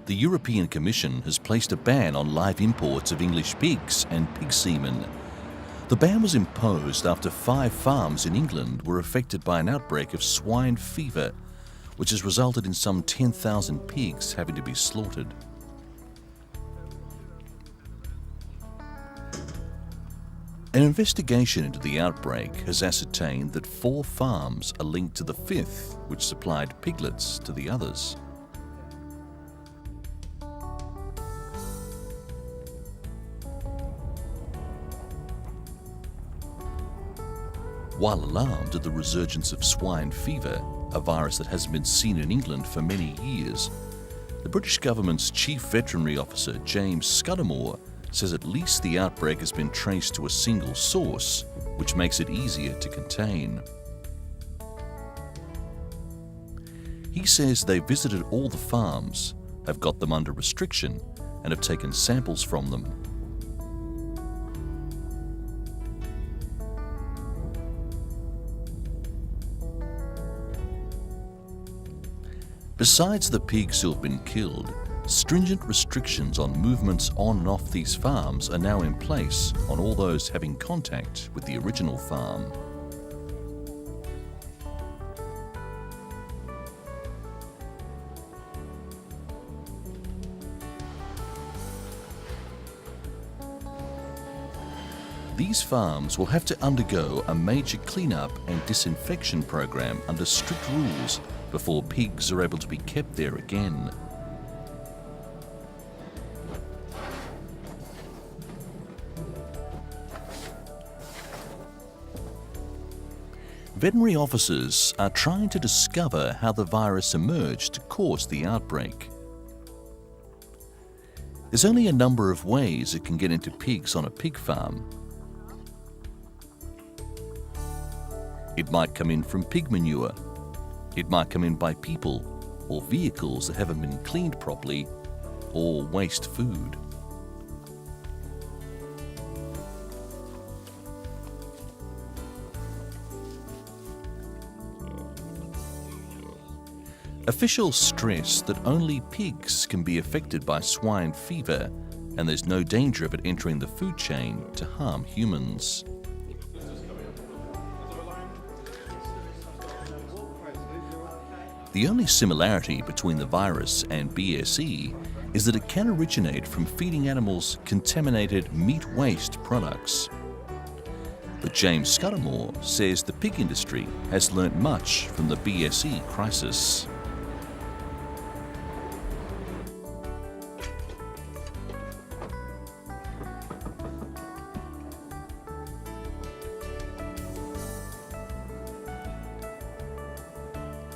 The European Commission has placed a ban on live imports of English pigs and pig semen. The ban was imposed after 5 farms in England were affected by an outbreak of swine fever, which has resulted in some 10,000 pigs having to be slaughtered. An investigation into the outbreak has ascertained that 4 farms are linked to the 5th, which supplied piglets to the others. While alarmed at the resurgence of swine fever, a virus that hasn't been seen in England for many years, the British government's chief veterinary officer, James Scudamore, says at least the outbreak has been traced to a single source, which makes it easier to contain. He says they visited all the farms, have got them under restriction, and have taken samples from them. Besides the pigs who have been killed, stringent restrictions on movements on and off these farms are now in place on all those having contact with the original farm. These farms will have to undergo a major cleanup and disinfection program under strict rules before pigs are able to be kept there again. Veterinary officers are trying to discover how the virus emerged to cause the outbreak. There's only a number of ways it can get into pigs on a pig farm. It might come in from pig manure. It might come in by people or vehicles that haven't been cleaned properly, or waste food. Officials stress that only pigs can be affected by swine fever, and there's no danger of it entering the food chain to harm humans. The only similarity between the virus and BSE is that it can originate from feeding animals contaminated meat waste products. But James Scudamore says the pig industry has learnt much from the BSE crisis.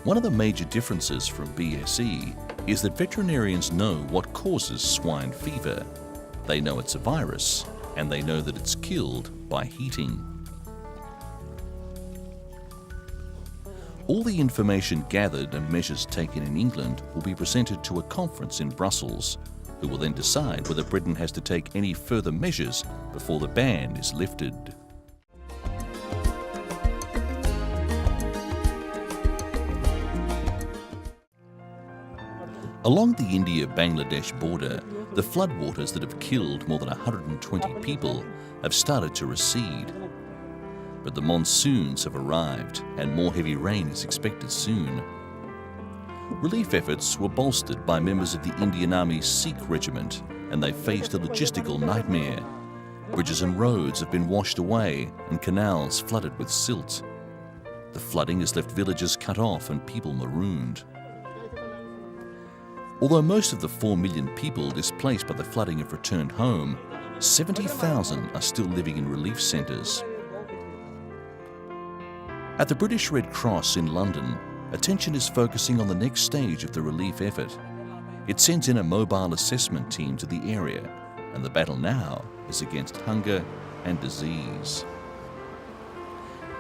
One of the major differences from BSE is that veterinarians know what causes swine fever. They know it's a virus, and they know that it's killed by heating. All the information gathered and measures taken in England will be presented to a conference in Brussels, who will then decide whether Britain has to take any further measures before the ban is lifted. Along the India-Bangladesh border, the floodwaters that have killed more than 120 people have started to recede. But the monsoons have arrived and more heavy rain is expected soon. Relief efforts were bolstered by members of the Indian Army's Sikh regiment, and they faced a logistical nightmare. Bridges and roads have been washed away and canals flooded with silt. The flooding has left villages cut off and people marooned. Although most of the 4 million people displaced by the flooding have returned home, 70,000 are still living in relief centres. At the British Red Cross in London, attention is focusing on the next stage of the relief effort. It sends in a mobile assessment team to the area, and the battle now is against hunger and disease.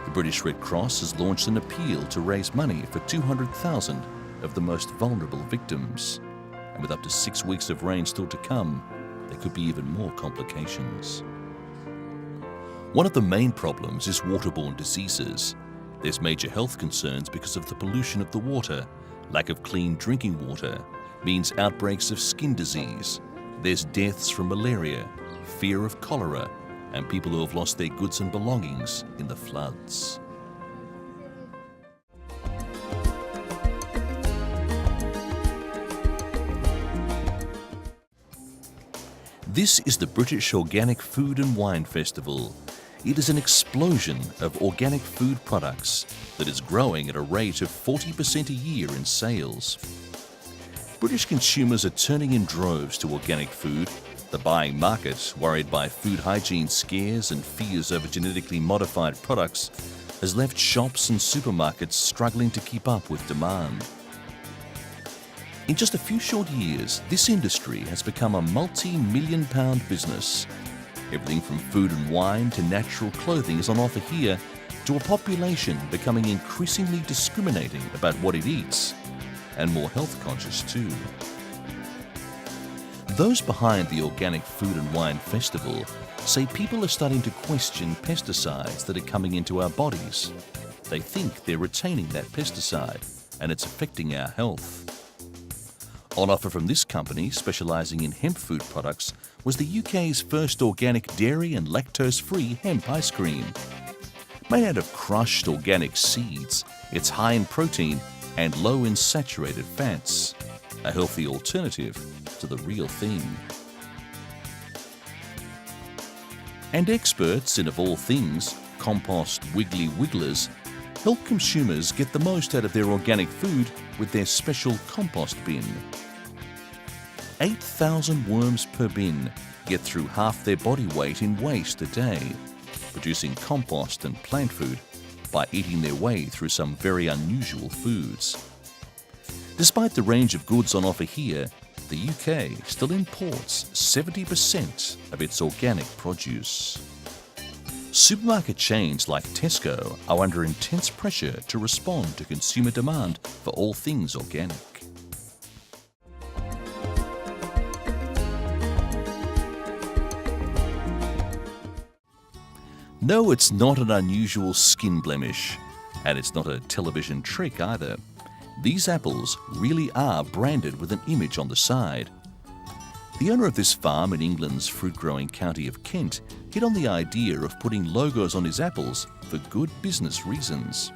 The British Red Cross has launched an appeal to raise money for 200,000 of the most vulnerable victims. And with up to 6 weeks of rain still to come, there could be even more complications. One of the main problems is waterborne diseases. There's major health concerns because of the pollution of the water, lack of clean drinking water, means outbreaks of skin disease. There's deaths from malaria, fear of cholera, and people who have lost their goods and belongings in the floods. This is the British Organic Food and Wine Festival. It is an explosion of organic food products that is growing at a rate of 40% a year in sales. British consumers are turning in droves to organic food. The buying market, worried by food hygiene scares and fears over genetically modified products, has left shops and supermarkets struggling to keep up with demand. In just a few short years, this industry has become a multi-million-pound business. Everything from food and wine to natural clothing is on offer here, to a population becoming increasingly discriminating about what it eats, and more health conscious too. Those behind the Organic Food and Wine Festival say people are starting to question pesticides that are coming into our bodies. They think they're retaining that pesticide and it's affecting our health. On offer from this company, specialising in hemp food products, was the UK's first organic dairy and lactose-free hemp ice cream. Made out of crushed organic seeds, it's high in protein and low in saturated fats, a healthy alternative to the real thing. And experts in, of all things, compost wiggly wigglers, help consumers get the most out of their organic food with their special compost bin. 8,000 worms per bin get through half their body weight in waste a day, producing compost and plant food by eating their way through some very unusual foods. Despite the range of goods on offer here, the UK still imports 70% of its organic produce. Supermarket chains like Tesco are under intense pressure to respond to consumer demand for all things organic. No, it's not an unusual skin blemish, and it's not a television trick either. These apples really are branded with an image on the side. The owner of this farm in England's fruit-growing county of Kent hit on the idea of putting logos on his apples for good business reasons.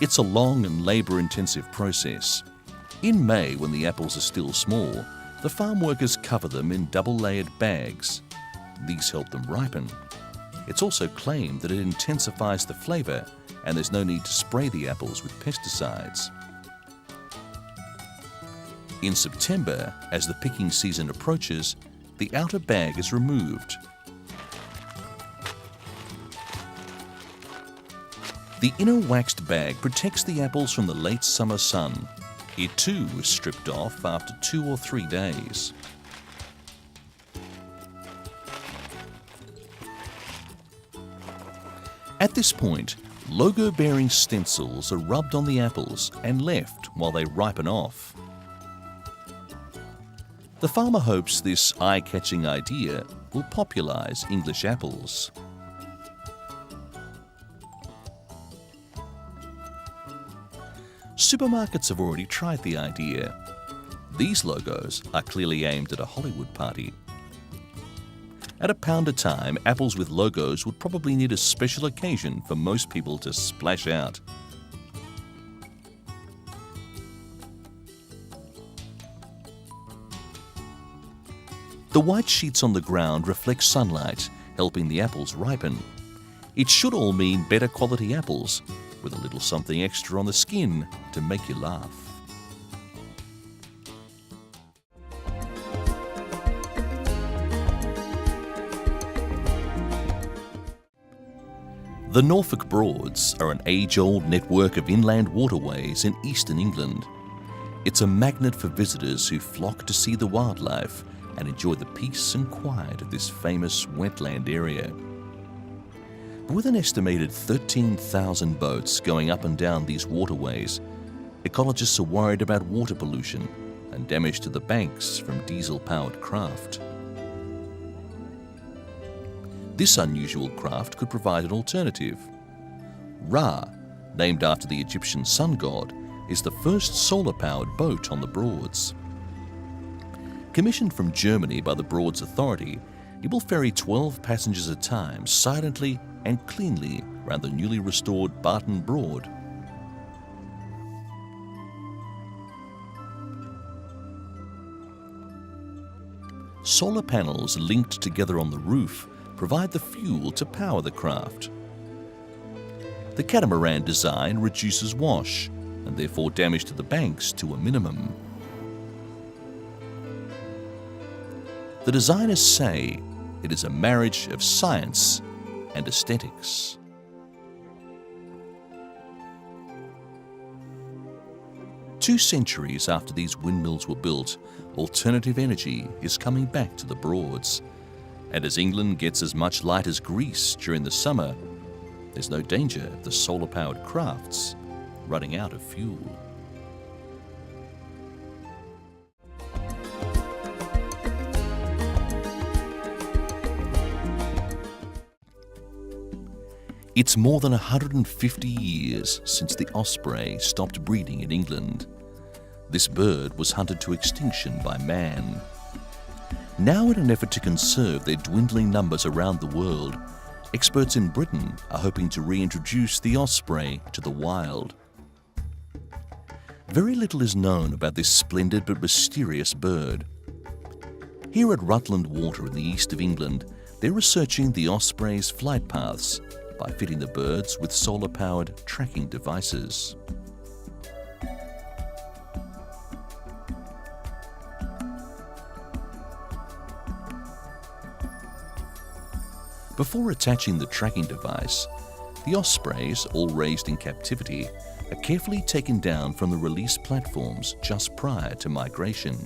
It's a long and labour-intensive process. In May, when the apples are still small, the farm workers cover them in double-layered bags. These help them ripen. It's also claimed that it intensifies the flavour and there's no need to spray the apples with pesticides. In September, as the picking season approaches, the outer bag is removed. The inner waxed bag protects the apples from the late summer sun. It too is stripped off after 2 or 3 days. At this point, logo-bearing stencils are rubbed on the apples and left while they ripen off. The farmer hopes this eye-catching idea will popularise English apples. Supermarkets have already tried the idea. These logos are clearly aimed at a Hollywood party. At £1 a time, apples with logos would probably need a special occasion for most people to splash out. The white sheets on the ground reflect sunlight, helping the apples ripen. It should all mean better quality apples, with a little something extra on the skin to make you laugh. The Norfolk Broads are an age-old network of inland waterways in eastern England. It's a magnet for visitors who flock to see the wildlife and enjoy the peace and quiet of this famous wetland area. But with an estimated 13,000 boats going up and down these waterways, ecologists are worried about water pollution and damage to the banks from diesel-powered craft. This unusual craft could provide an alternative. Ra, named after the Egyptian sun god, is the first solar-powered boat on the Broads. Commissioned from Germany by the Broads Authority, it will ferry 12 passengers at a time silently and cleanly around the newly restored Barton Broad. Solar panels linked together on the roof provide the fuel to power the craft. The catamaran design reduces wash and therefore damage to the banks to a minimum. The designers say it is a marriage of science and aesthetics. Two centuries after these windmills were built, alternative energy is coming back to the Broads. And as England gets as much light as Greece during the summer, there's no danger of the solar-powered crafts running out of fuel. It's more than 150 years since the osprey stopped breeding in England. This bird was hunted to extinction by man. Now, in an effort to conserve their dwindling numbers around the world, experts in Britain are hoping to reintroduce the osprey to the wild. Very little is known about this splendid but mysterious bird. Here at Rutland Water in the east of England, they're researching the osprey's flight paths by fitting the birds with solar-powered tracking devices. Before attaching the tracking device, the ospreys, all raised in captivity, are carefully taken down from the release platforms just prior to migration.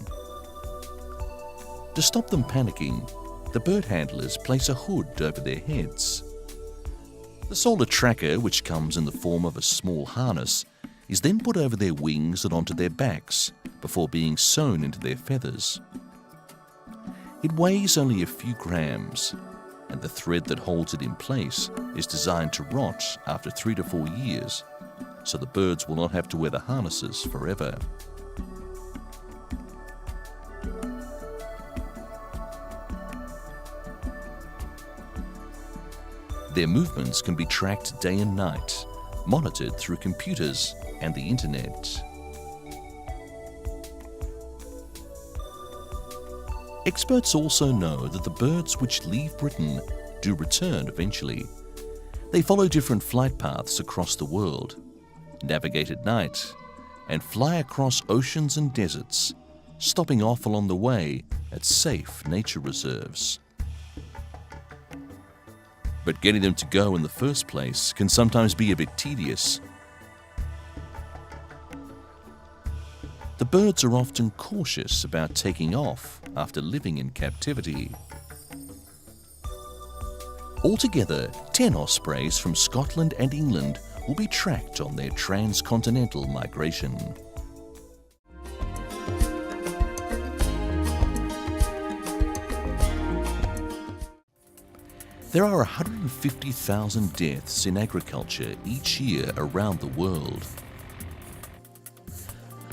To stop them panicking, the bird handlers place a hood over their heads. The solar tracker, which comes in the form of a small harness, is then put over their wings and onto their backs before being sewn into their feathers. It weighs only a few grams, and the thread that holds it in place is designed to rot after 3 to 4 years, so the birds will not have to wear the harnesses forever. Their movements can be tracked day and night, monitored through computers and the internet. Experts also know that the birds which leave Britain do return eventually. They follow different flight paths across the world, navigate at night, and fly across oceans and deserts, stopping off along the way at safe nature reserves. But getting them to go in the first place can sometimes be a bit tedious. The birds are often cautious about taking off after living in captivity. Altogether, 10 ospreys from Scotland and England will be tracked on their transcontinental migration. There are 150,000 deaths in agriculture each year around the world.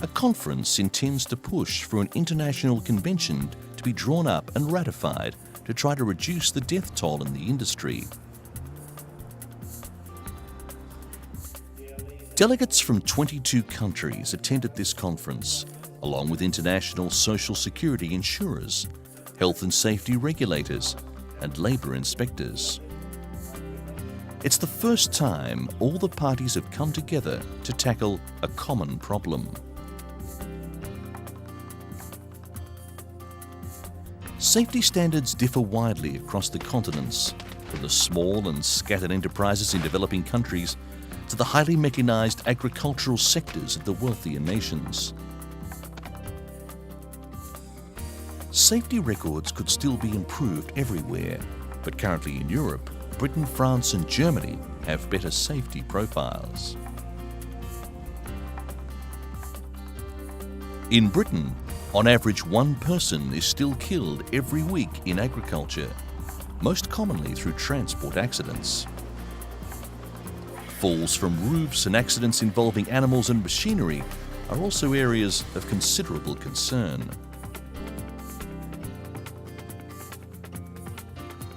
A conference intends to push for an international convention to be drawn up and ratified to try to reduce the death toll in the industry. Delegates from 22 countries attended this conference, along with international social security insurers, health and safety regulators, and labour inspectors. It's the first time all the parties have come together to tackle a common problem. Safety standards differ widely across the continents, from the small and scattered enterprises in developing countries to the highly mechanized agricultural sectors of the wealthier nations. Safety records could still be improved everywhere, but currently in Europe, Britain, France and Germany have better safety profiles. In Britain, on average, one person is still killed every week in agriculture, most commonly through transport accidents. falls from roofs and accidents involving animals and machinery are also areas of considerable concern.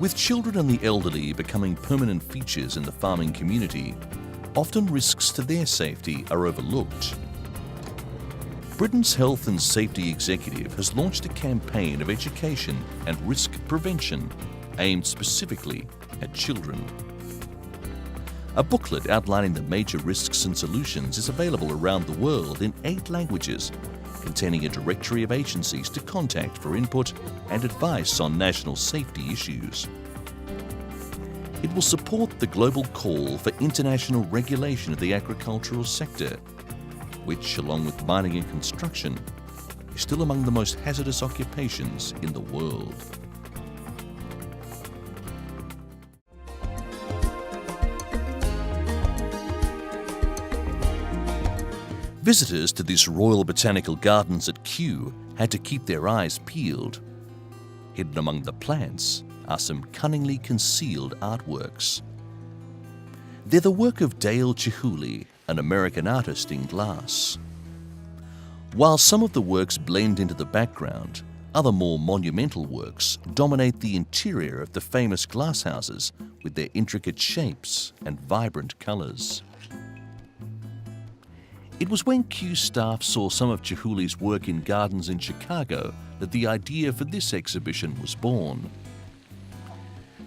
With children and the elderly becoming permanent features in the farming community, often risks to their safety are overlooked. Britain's Health and Safety Executive has launched a campaign of education and risk prevention aimed specifically at children. A booklet outlining the major risks and solutions is available around the world in 8 languages, containing a directory of agencies to contact for input and advice on national safety issues. It will support the global call for international regulation of the agricultural sector, which, along with mining and construction, is still among the most hazardous occupations in the world. Visitors to this Royal Botanical Gardens at Kew had to keep their eyes peeled. Hidden among the plants are some cunningly concealed artworks. They're the work of Dale Chihuly, an American artist in glass. While some of the works blend into the background, other more monumental works dominate the interior of the famous glasshouses with their intricate shapes and vibrant colours. It was when Kew staff saw some of Chihuly's work in gardens in Chicago that the idea for this exhibition was born.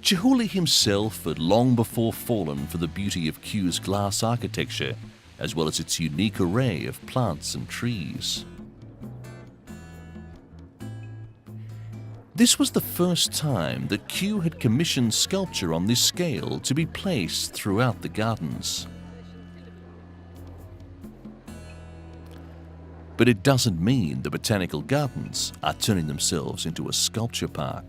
Chihuly himself had long before fallen for the beauty of Kew's glass architecture, as well as its unique array of plants and trees. This was the first time that Kew had commissioned sculpture on this scale to be placed throughout the gardens. But it doesn't mean the Botanical Gardens are turning themselves into a sculpture park.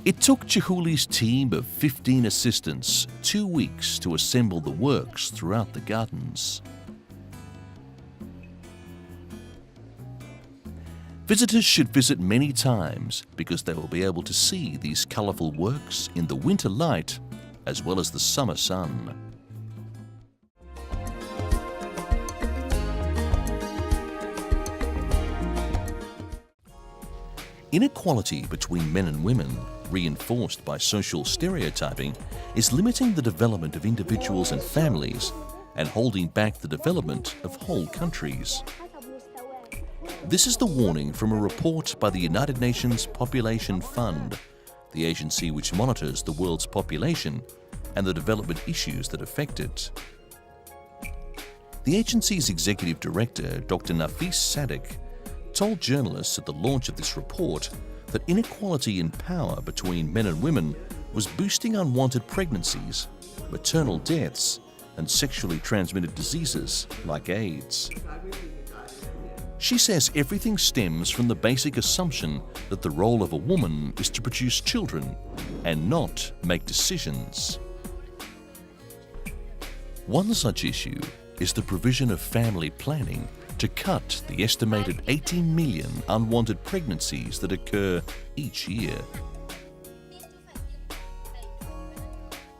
It took Chihuly's team of 15 assistants 2 weeks to assemble the works throughout the gardens. Visitors should visit many times because they will be able to see these colourful works in the winter light as well as the summer sun. Inequality between men and women, reinforced by social stereotyping, is limiting the development of individuals and families and holding back the development of whole countries. This is the warning from a report by the United Nations Population Fund, the agency which monitors the world's population and the development issues that affect it. The agency's executive director, Dr. Nafis Sadik, told journalists at the launch of this report that inequality in power between men and women was boosting unwanted pregnancies, maternal deaths, and sexually transmitted diseases like AIDS. She says everything stems from the basic assumption that the role of a woman is to produce children and not make decisions. One such issue is the provision of family planning to cut the estimated 18 million unwanted pregnancies that occur each year.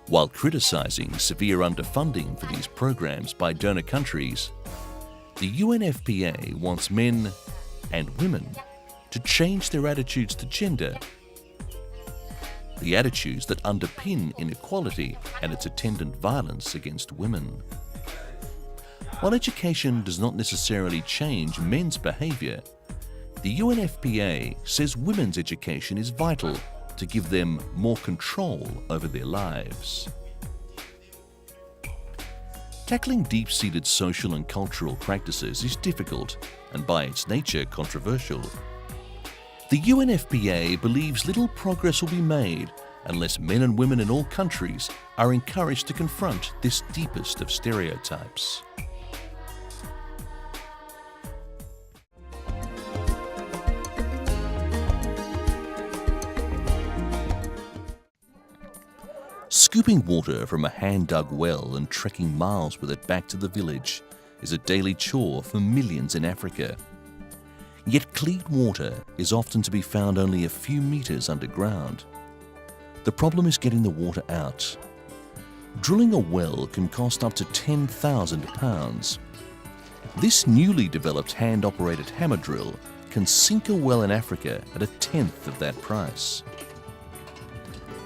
While criticising severe underfunding for these programs by donor countries, the UNFPA wants men and women to change their attitudes to gender, the attitudes that underpin inequality and its attendant violence against women. While education does not necessarily change men's behaviour, the UNFPA says women's education is vital to give them more control over their lives. Tackling deep-seated social and cultural practices is difficult and by its nature controversial. The UNFPA believes little progress will be made unless men and women in all countries are encouraged to confront this deepest of stereotypes. Scooping water from a hand-dug well and trekking miles with it back to the village is a daily chore for millions in Africa. Yet clean water is often to be found only a few meters underground. The problem is getting the water out. Drilling a well can cost up to £10,000. This newly developed hand-operated hammer drill can sink a well in Africa at a tenth of that price.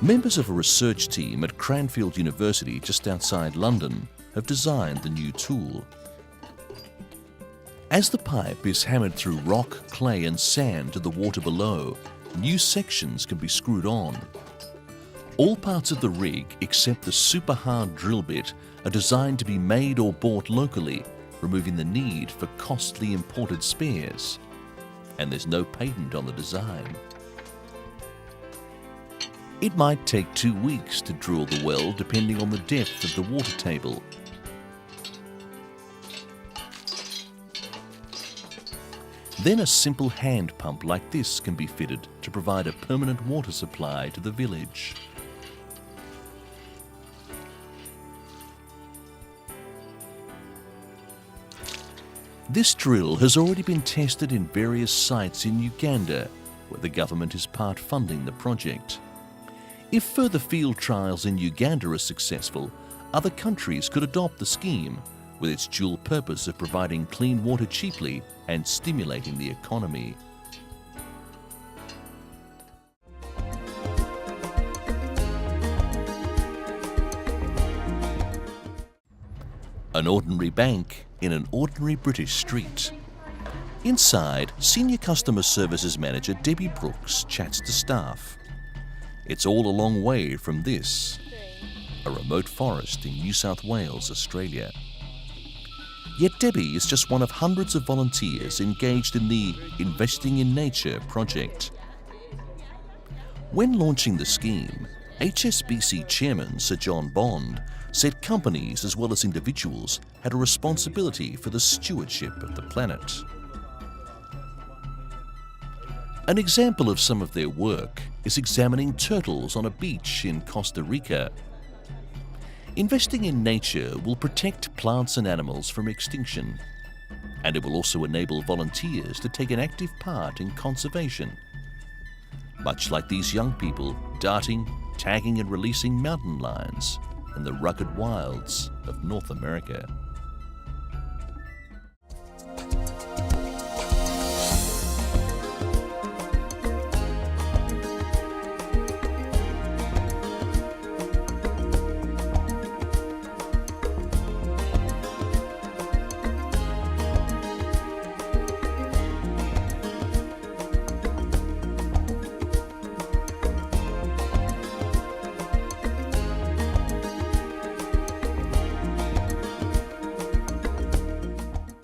Members of a research team at Cranfield University just outside London have designed the new tool. As the pipe is hammered through rock, clay and sand to the water below, new sections can be screwed on. All parts of the rig except the super hard drill bit are designed to be made or bought locally, removing the need for costly imported spares. And there's no patent on the design. It might take 2 weeks to drill the well depending on the depth of the water table. Then a simple hand pump like this can be fitted to provide a permanent water supply to the village. This drill has already been tested in various sites in Uganda, where the government is part funding the project. If further field trials in Uganda are successful, other countries could adopt the scheme, with its dual purpose of providing clean water cheaply and stimulating the economy. An ordinary bank in an ordinary British street. Inside, Senior Customer Services Manager Debbie Brooks chats to staff. It's all a long way from this, a remote forest in New South Wales, Australia. Yet Debbie is just one of hundreds of volunteers engaged in the Investing in Nature project. When launching the scheme, HSBC Chairman Sir John Bond said companies as well as individuals had a responsibility for the stewardship of the planet. An example of some of their work is examining turtles on a beach in Costa Rica. Investing in nature will protect plants and animals from extinction, and it will also enable volunteers to take an active part in conservation, much like these young people darting, tagging and releasing mountain lions in the rugged wilds of North America.